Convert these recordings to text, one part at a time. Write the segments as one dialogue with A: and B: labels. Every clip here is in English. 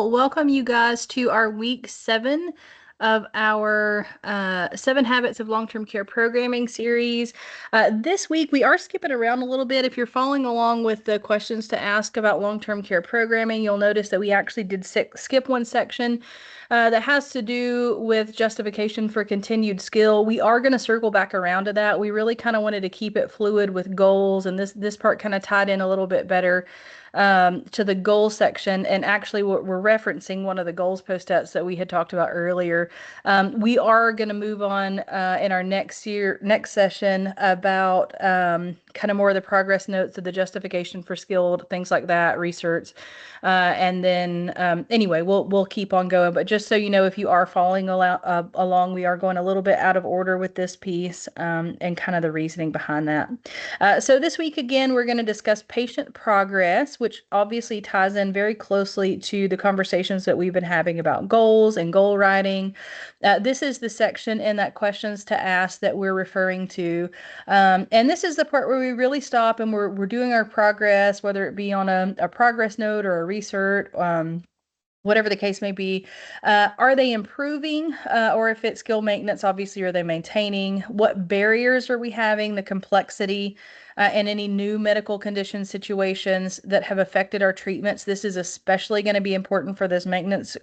A: welcome you guys to our week 7 of our 7 Habits of Long-Term Care Programming series. This week, we are skipping around a little bit. If you're following along with the questions to ask about long-term care programming, you'll notice that we actually did skip one section that has to do with justification for continued skill. We are going to circle back around to that. We really kind of wanted to keep it fluid with goals, and this part kind of tied in a little bit better to the goals section. And actually, we're referencing one of the goals post-its that we had talked about earlier. We are going to move on in our next session about kind of more of the progress notes of the justification for skilled, things like that, research. And then anyway, we'll keep on going. But just so you know, if you are following along, we are going a little bit out of order with this piece and kind of the reasoning behind that. So this week, again, we're going to discuss patient progress, which obviously ties in very closely to the conversations that we've been having about goals and goal writing. This is the section in that questions to ask that we're referring to. And this is the part where we really stop and we're doing our progress, whether it be on a progress note or a research, whatever the case may be. Are they improving? Or if it's skill maintenance, obviously, are they maintaining? What barriers are we having? The complexity and any new medical condition situations that have affected our treatments. This is especially going to be important for those maintenance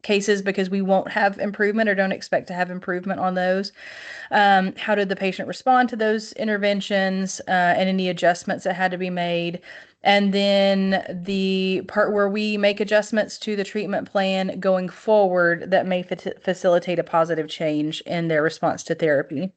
A: cases because we won't have improvement or don't expect to have improvement on those. How did the patient respond to those interventions and any adjustments that had to be made? And then the part where we make adjustments to the treatment plan going forward that may facilitate a positive change in their response to therapy.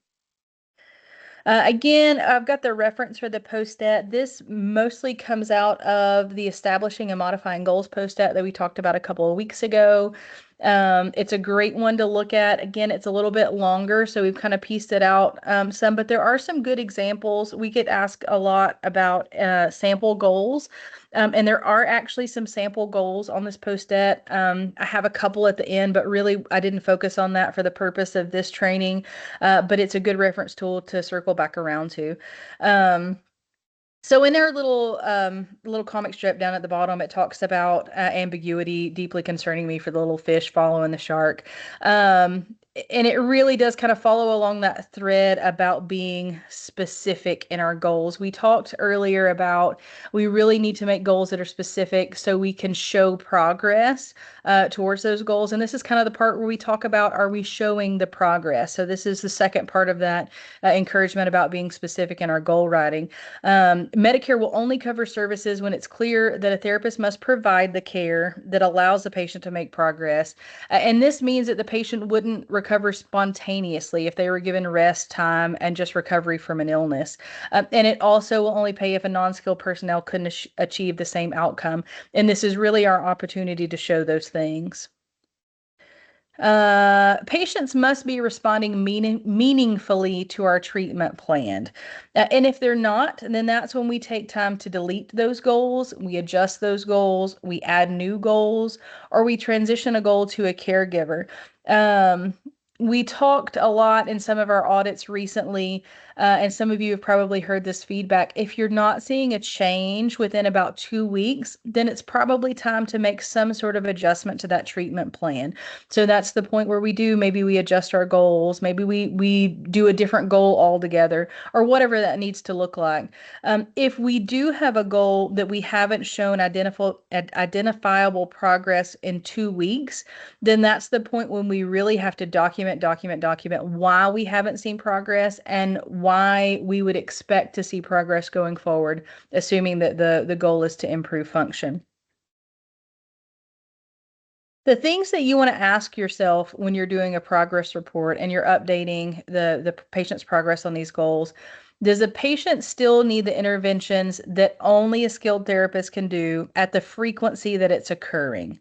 A: Again, I've got the reference for the post-it. This mostly comes out of the establishing and modifying goals post-it that we talked about a couple of weeks ago. It's a great one to look at. Again, it's a little bit longer, so we've kind of pieced it out some, but there are some good examples. We get asked a lot about sample goals, and there are actually some sample goals on this post-it. I have a couple at the end, but really I didn't focus on that for the purpose of this training, but it's a good reference tool to circle back around to. So in our little comic strip down at the bottom, it talks about ambiguity deeply concerning me for the little fish following the shark. And it really does kind of follow along that thread about being specific in our goals. We talked earlier about we really need to make goals that are specific so we can show progress towards those goals. And this is kind of the part where we talk about, are we showing the progress? So this is the second part of that encouragement about being specific in our goal writing. Medicare will only cover services when it's clear that a therapist must provide the care that allows the patient to make progress. And this means that the patient wouldn't recover spontaneously if they were given rest time and just recovery from an illness. And it also will only pay if a non-skilled personnel couldn't achieve the same outcome. And this is really our opportunity to show those things. Patients must be responding meaningfully to our treatment plan. And if they're not, then that's when we take time to delete those goals, we adjust those goals, we add new goals, or we transition a goal to a caregiver. We talked a lot in some of our audits recently, and some of you have probably heard this feedback. If you're not seeing a change within about 2 weeks, then it's probably time to make some sort of adjustment to that treatment plan. So that's the point where maybe we adjust our goals, maybe we do a different goal altogether, or whatever that needs to look like. If we do have a goal that we haven't shown identifiable progress in 2 weeks, then that's the point when we really have to document why we haven't seen progress and why we would expect to see progress going forward, assuming that the goal is to improve function. The things that you want to ask yourself when you're doing a progress report and you're updating the patient's progress on these goals: does the patient still need the interventions that only a skilled therapist can do at the frequency that it's occurring?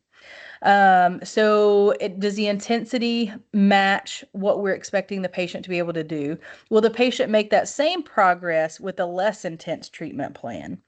A: Does the intensity match what we're expecting the patient to be able to do? Will the patient make that same progress with a less intense treatment plan?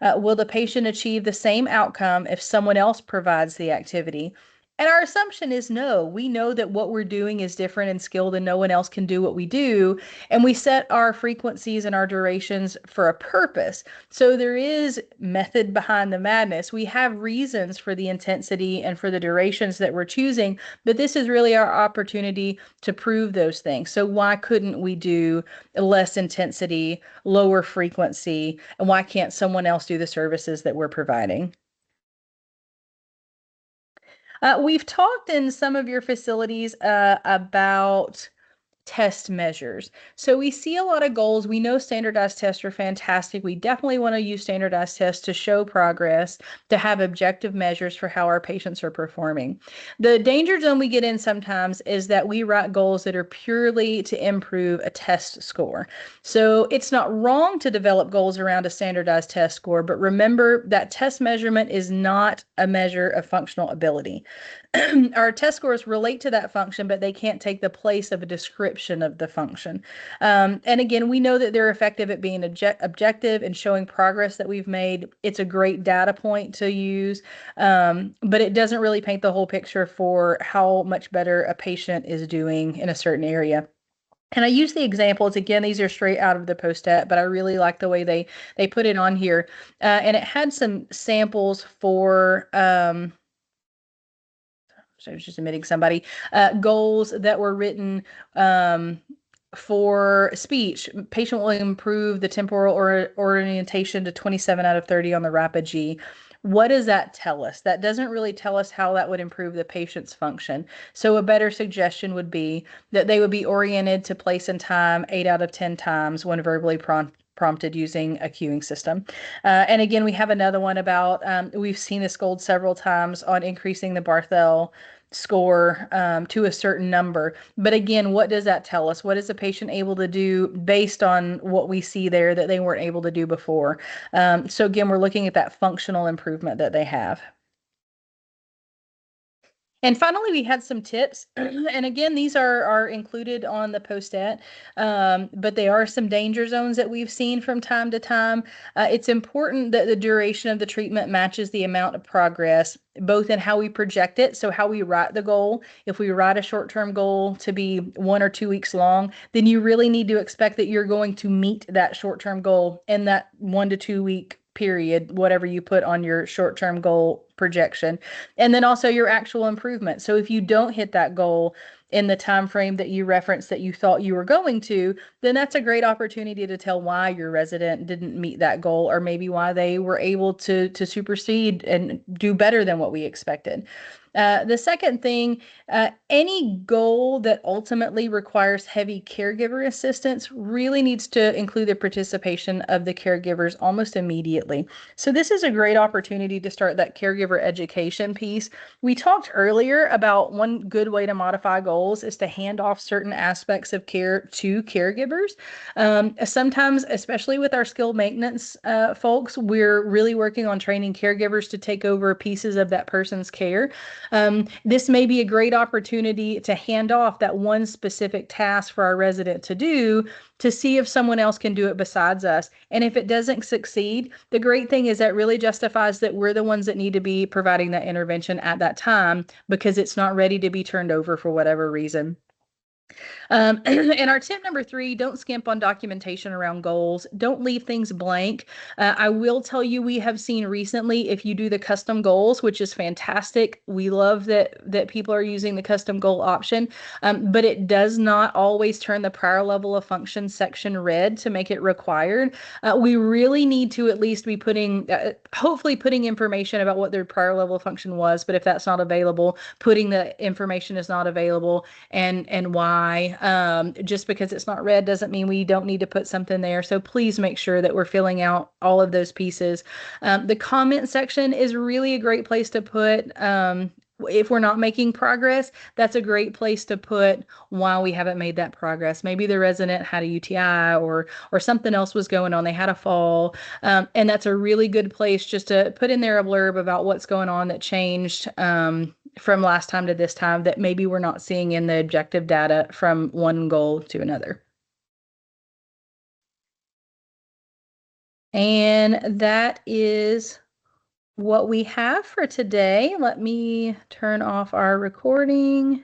A: Will the patient achieve the same outcome if someone else provides the activity? And our assumption is no, we know that what we're doing is different and skilled and no one else can do what we do. And we set our frequencies and our durations for a purpose. So there is method behind the madness. We have reasons for the intensity and for the durations that we're choosing, but this is really our opportunity to prove those things. So why couldn't we do less intensity, lower frequency, and why can't someone else do the services that we're providing? We've talked in some of your facilities about test measures. So we see a lot of goals. We know standardized tests are fantastic. We definitely want to use standardized tests to show progress, to have objective measures for how our patients are performing. The danger zone we get in sometimes is that we write goals that are purely to improve a test score. So it's not wrong to develop goals around a standardized test score, but remember that test measurement is not a measure of functional ability. Our test scores relate to that function, but they can't take the place of a description of the function. And again, we know that they're effective at being objective and showing progress that we've made. It's a great data point to use, but it doesn't really paint the whole picture for how much better a patient is doing in a certain area. And I use the examples again; these are straight out of the post-it, but I really like the way they put it on here, and it had some samples for. So I was just admitting somebody, goals that were written for speech. Patient will improve the temporal orientation to 27 out of 30 on the rapid G. What does that tell us? That doesn't really tell us how that would improve the patient's function. So a better suggestion would be that they would be oriented to place and time 8 out of 10 times when verbally prompted using a cueing system. And again, we have another one about, we've seen this gold several times on increasing the Barthel score to a certain number. But again, what does that tell us? What is the patient able to do based on what we see there that they weren't able to do before? So again, we're looking at that functional improvement that they have. And finally, we had some tips. And again, these are included on the post-it, but they are some danger zones that we've seen from time to time. It's important that the duration of the treatment matches the amount of progress, both in how we project it, so how we write the goal. If we write a short-term goal to be 1 or 2 weeks long, then you really need to expect that you're going to meet that short-term goal in that 1 to 2 week period, whatever you put on your short-term goal projection, and then also your actual improvement. So if you don't hit that goal in the time frame that you referenced that you thought you were going to, then that's a great opportunity to tell why your resident didn't meet that goal, or maybe why they were able to supersede and do better than what we expected. The second thing, any goal that ultimately requires heavy caregiver assistance really needs to include the participation of the caregivers almost immediately. So this is a great opportunity to start that caregiver education piece. We talked earlier about one good way to modify goals is to hand off certain aspects of care to caregivers. Sometimes, especially with our skilled maintenance folks, we're really working on training caregivers to take over pieces of that person's care. This may be a great opportunity to hand off that one specific task for our resident to do to see if someone else can do it besides us. And if it doesn't succeed, the great thing is that really justifies that we're the ones that need to be providing that intervention at that time because it's not ready to be turned over for whatever reason. And our tip number 3, don't skimp on documentation around goals. Don't leave things blank. I will tell you, we have seen recently, if you do the custom goals, which is fantastic, we love that people are using the custom goal option, but it does not always turn the prior level of function section red to make it required. We really need to at least be putting, hopefully putting information about what their prior level of function was, but if that's not available, putting the information is not available and why. Just because it's not red doesn't mean we don't need to put something there. So please make sure that we're filling out all of those pieces. The comment section is really a great place to put, if we're not making progress, that's a great place to put why we haven't made that progress. Maybe the resident had a UTI or something else was going on. They had a fall. And that's a really good place just to put in there a blurb about what's going on that changed from last time to this time that maybe we're not seeing in the objective data from one goal to another. And that is what we have for today. Let me turn off our recording.